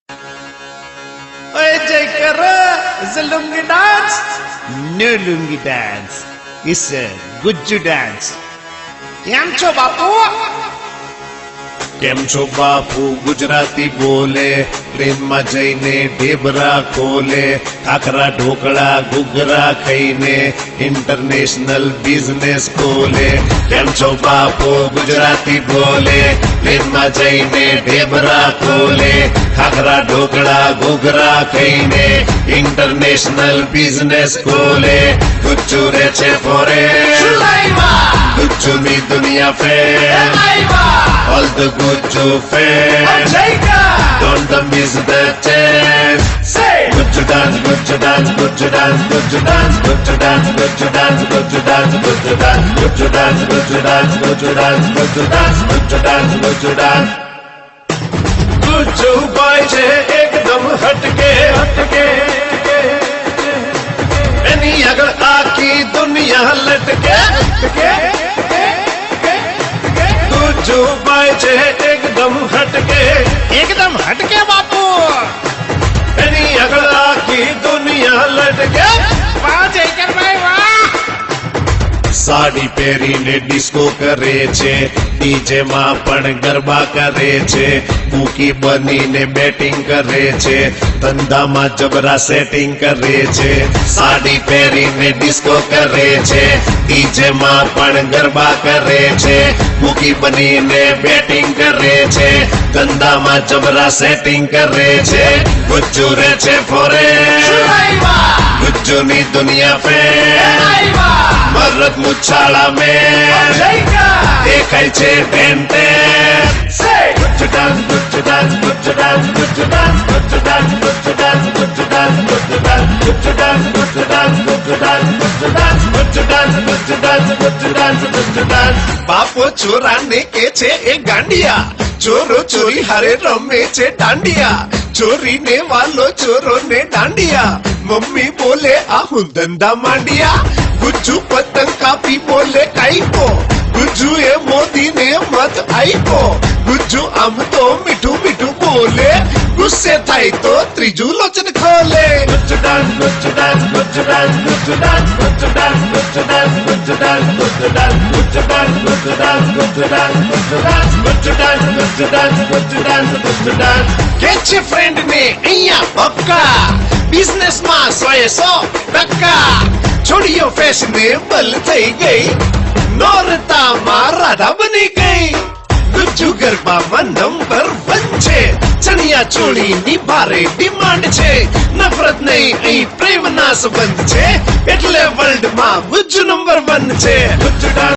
Jai Kara is a lungi dance. No lungi dance. It's a Gujju dance. કેમ છો બાપુ? કેમ છો બાપુ? ગુજરાતી બોલે, ટ્રેનમાં જઈને ઢેબરા ખોલે, ખાખરા ઢોકળા ઘૂઘરા ખાઈને ઇન્ટરનેશનલ બિઝનેસ ખોલે. કેમ છો બાપુ? ગુજરાતી બોલે, ટ્રેનમાં જઈને ઢેબરા ખોલે, ખાખરા ઢોકળા ઘૂઘરા ખાઈને ઇન્ટરનેશનલ બિઝનેસ ખોલે. ગુજ્જુ રે છે ફોરે, ગુજ્જુની દુનિયા ફેર. All the Gujju fans, don't miss the chance. Gujju dance, Gujju dance, Gujju dance, Gujju dance, Gujju dance, Gujju dance, Gujju dance, Gujju dance, Gujju dance, Gujju dance, Gujju dance, Gujju dance, Gujju dance, Gujju dance. Gujju boy છે એકદમ હટકે હટકે, એની આગળ આખી દુનિયા લટકે હટકે. ગુજ્જુ ભાઈ છે એકદમ હટકે, એકદમ હટકે બાપુ. એની આગળ આખી દુનિયા લટકે. વાહ જયકરભાઈ વાહ. સાડી પહેરીને ડિસ્કો કરે છે, ડીજે માં પણ ગરબા કરે છે, મૂકી બનીને બેટિંગ કરે છે, ધંધામાં જબરા સેટિંગ કરે છે. સાડી પહેરીને ડિસ્કો કરે છે, ડીજે માં પણ ગરબા કરે છે, મૂકી બનીને બેટિંગ કરે છે, ધંધામાં જબરા સેટિંગ કરે છે. ગુજ્જુ રે છે ફોરે, ગુજ્જુની દુનિયા ફેર. મરદ મુછાળા મેં દેખાય છે ટેન્ટે. Gujju dance, Gujju dance, Gujju dance, Gujju dance, Gujju dance, Gujju dance, Gujju dance, Gujju dance, Gujju dance, Gujju dance, Gujju dance, Gujju dance, Gujju dance, Gujju dance, Gujju dance, Gujju dance. બાપો ચોરાને કે છે એ ગાંડિયા, ચોરો ચોરી હારે રમે છે દાંડિયા, ચોરીને વાલો ચોરો ને દાંડિયા. મમ્મી બોલે આ હું ધંધા માંડિયા, ગુજ્જુ પતંગ કાપી બોલે કાઈકો, ગુજ્જુ એ મોદી ને મત આઈકો. ગુજ્જુ આમ તો મીઠું મીઠું બોલે, ગુસ્સે થાય તો ત્રીજું લોચન ખોલે. Gujju dance, Gujju dance, Gujju dance, Gujju dance, Gujju dance, Gujju dance, Gujju dance, Gujju dance, Gujju dance, Gujju dance, Gujju dance, Gujju dance, Gujju dance, Gujju dance, Gujju dance, Gujju dance. કે છે ફ્રેન્ડ ને અહીંયા પક્કા, બિઝનેસ માં 100% છોડીઓ ફેશનેબલ થઈ ગઈ, નોરતામાં રાધા બની ગઈ. ગુજ્જુ ગરબામાં નંબર 1 છે, ચણિયા ચોળીની ભારે ડિમાન્ડ છે. નફરત નહીં અહીં પ્રેમના સંબંધ છે, એટલે વર્લ્ડમાં ગુજ્જુ નંબર 1 છે. ગુજ્જુ ડાન્સ